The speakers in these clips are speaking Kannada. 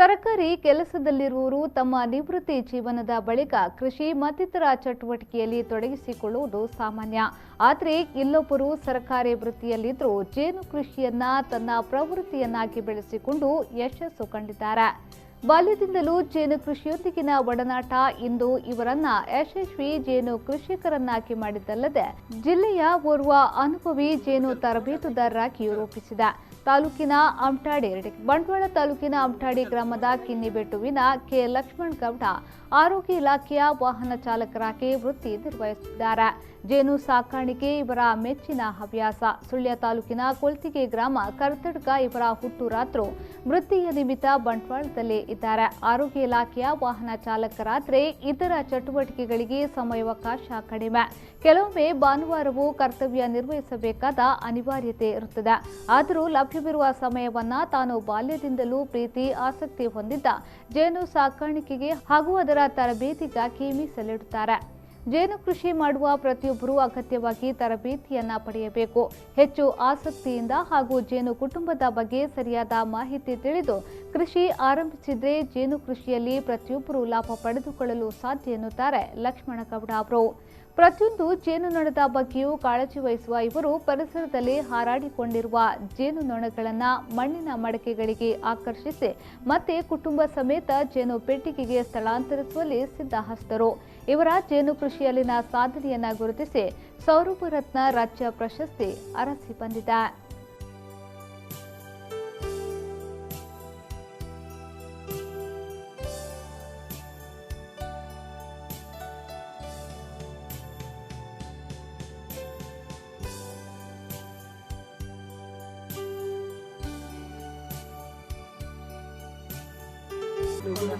ಸರ್ಕಾರಿ ಕೆಲಸದಲ್ಲಿರುವವರು ತಮ್ಮ ನಿವೃತ್ತಿ ಜೀವನದ ಬಳಿಕ ಕೃಷಿ ಮತ್ತಿತರ ಚಟುವಟಿಕೆಯಲ್ಲಿ ತೊಡಗಿಸಿಕೊಳ್ಳುವುದು ಸಾಮಾನ್ಯ. ಆದರೆ ಇಲ್ಲೊಬ್ಬರು ಸರ್ಕಾರಿ ವೃತ್ತಿಯಲ್ಲಿದ್ದರೂ ಜೇನು ಕೃಷಿಯನ್ನ ತನ್ನ ಪ್ರವೃತ್ತಿಯನ್ನಾಗಿ ಬೆಳೆಸಿಕೊಂಡು ಯಶಸ್ಸು ಕಂಡಿದ್ದಾರೆ. ಬಾಲ್ಯದಿಂದಲೂ ಜೇನು ಕೃಷಿಯೊಂದಿಗಿನ ಒಡನಾಟ ಇಂದು ಇವರನ್ನ ಯಶಸ್ವಿ ಜೇನು ಕೃಷಿಕರನ್ನಾಗಿ ಮಾಡಿದ್ದಲ್ಲದೆ ಜಿಲ್ಲೆಯ ಓರ್ವ ಅನುಭವಿ ಜೇನು ತರಬೇತುದಾರರಾಗಿಯೂ ರೂಪಿಸಿದೆ. ತಾಲೂಕಿನ ಬಂಟ್ವಾಳ ತಾಲೂಕಿನ ಅಮಟಾಡಿ ಗ್ರಾಮದ ಕಿನ್ನಿಬೆಟ್ಟುವಿನ ಕೆ ಲಕ್ಷ್ಮಣ್ ಗೌಡ ಆರೋಗ್ಯ ಇಲಾಖೆಯ ವಾಹನ ಚಾಲಕರಾಗಿ ವೃತ್ತಿ ನಿರ್ವಹಿಸುತ್ತಿದ್ದಾರೆ. ಜೇನು ಸಾಕಾಣಿಕೆ ಇವರ ಮೆಚ್ಚಿನ ಹವ್ಯಾಸ. ಸುಳ್ಯ ತಾಲೂಕಿನ ಕೊಲ್ತಿಗೆ ಗ್ರಾಮ ಕರ್ತಡ್ಕ ಇವರ ಹುಟ್ಟೂರಾದ್ರೂ ವೃತ್ತಿಯ ನಿಮಿತ್ತ ಬಂಟ್ವಾಳದಲ್ಲೇ ಇದ್ದಾರೆ. ಆರೋಗ್ಯ ಇಲಾಖೆಯ ವಾಹನ ಚಾಲಕರಾದ್ರೆ ಇತರ ಚಟುವಟಿಕೆಗಳಿಗೆ ಸಮಯಾವಕಾಶ ಕಡಿಮೆ. ಕೆಲವೊಮ್ಮೆ ಭಾನುವಾರವೂ ಕರ್ತವ್ಯ ನಿರ್ವಹಿಸಬೇಕಾದ ಅನಿವಾರ್ಯತೆ ಇರುತ್ತದೆ. ಆದರೂ ಲಭ್ಯವಿರುವ ಸಮಯವನ್ನ ತಾನು ಬಾಲ್ಯದಿಂದಲೂ ಪ್ರೀತಿ ಆಸಕ್ತಿ ಹೊಂದಿದ್ದ ಜೇನು ಸಾಕಾಣಿಕೆಗೆ ಹಾಗೂ ಅದರ ತರಬೇತಿಗಾಗಿ ಮೀಸಲಿಡುತ್ತಾರೆ. ಜೇನು ಕೃಷಿ ಮಾಡುವ ಪ್ರತಿಯೊಬ್ಬರೂ ಅಗತ್ಯವಾಗಿ ತರಬೇತಿಯನ್ನ ಪಡೆಯಬೇಕು. ಹೆಚ್ಚು ಆಸಕ್ತಿಯಿಂದ ಹಾಗೂ ಜೇನು ಕುಟುಂಬದ ಬಗ್ಗೆ ಸರಿಯಾದ ಮಾಹಿತಿ ತಿಳಿದು ಕೃಷಿ ಆರಂಭಿಸಿದ್ರೆ ಜೇನು ಕೃಷಿಯಲ್ಲಿ ಪ್ರತಿಯೊಬ್ಬರೂ ಲಾಭ ಪಡೆದುಕೊಳ್ಳಲು ಸಾಧ್ಯ ಎನ್ನುತ್ತಾರೆ ಲಕ್ಷ್ಮಣಗೌಡ ಅವರು. ಪ್ರತಿಯೊಂದು ಜೇನುನೊಣದ ಬಗ್ಗೆಯೂ ಕಾಳಜಿ ವಹಿಸುವ ಇವರು ಪರಿಸರದಲ್ಲಿ ಹಾರಾಡಿಕೊಂಡಿರುವ ಜೇನುನೊಣಗಳನ್ನು ಮಣ್ಣಿನ ಮಡಕೆಗಳಿಗೆ ಆಕರ್ಷಿಸಿ ಮತ್ತೆ ಕುಟುಂಬ ಸಮೇತ ಜೇನು ಪೆಟ್ಟಿಗೆಗೆ ಸ್ಥಳಾಂತರಿಸುವಲ್ಲಿ ಸಿದ್ಧಹಸ್ತರು. ಇವರ ಜೇನು ಕೃಷಿಯಲ್ಲಿನ ಸಾಧನೆಯನ್ನ ಗುರುತಿಸಿ ಸೌರಭ ರತ್ನ ರಾಜ್ಯ ಪ್ರಶಸ್ತಿ ಅರಸಿ ಬಂದಿದೆ.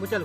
मुचल